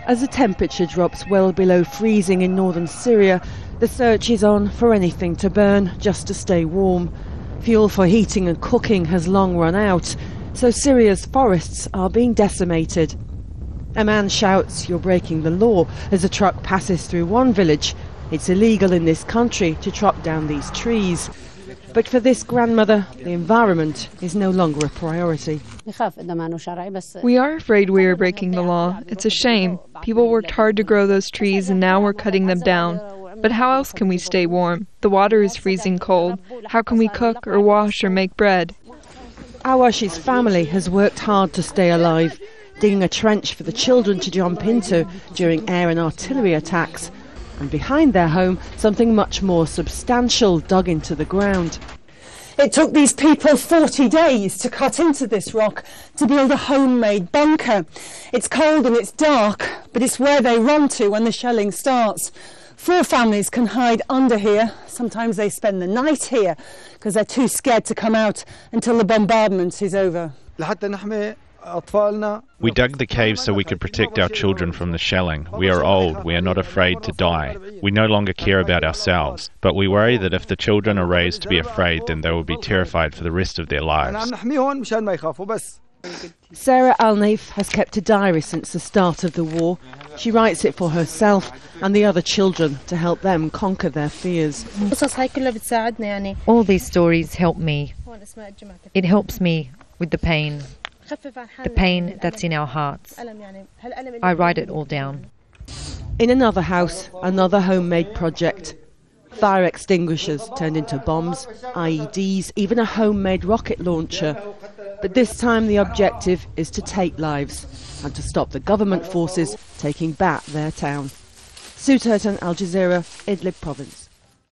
As the temperature drops well below freezing in northern Syria, the search is on for anything to burn just to stay warm. Fuel for heating and cooking has long run out, so Syria's forests are being decimated. A man shouts, "You're breaking the law," as a truck passes through one village. It's illegal in this country to chop down these trees. But for this grandmother, the environment is no longer a priority. We are afraid we are breaking the law. It's a shame. People worked hard to grow those trees and now we're cutting them down. But how else can we stay warm? The water is freezing cold. How can we cook or wash or make bread? Awash's family has worked hard to stay alive, digging a trench for the children to jump into during air and artillery attacks. And behind their home, something much more substantial dug into the ground. It took these people 40 days to cut into this rock to build a homemade bunker. It's cold and it's dark, but it's where they run to when the shelling starts. 4 families can hide under here. Sometimes they spend the night here because they're too scared to come out until the bombardment is over. We dug the cave so we could protect our children from the shelling. We are old, we are not afraid to die. We no longer care about ourselves, but we worry that if the children are raised to be afraid, then they will be terrified for the rest of their lives. Sarah Al-Naif has kept a diary since the start of the war. She writes it for herself and the other children to help them conquer their fears. All these stories help me. It helps me with the pain that's in our hearts. I write it all down. In another house, another homemade project. Fire extinguishers turned into bombs, IEDs, even a homemade rocket launcher. But this time the objective is to take lives and to stop the government forces taking back their town. Sue Turton, Al Jazeera, Idlib province.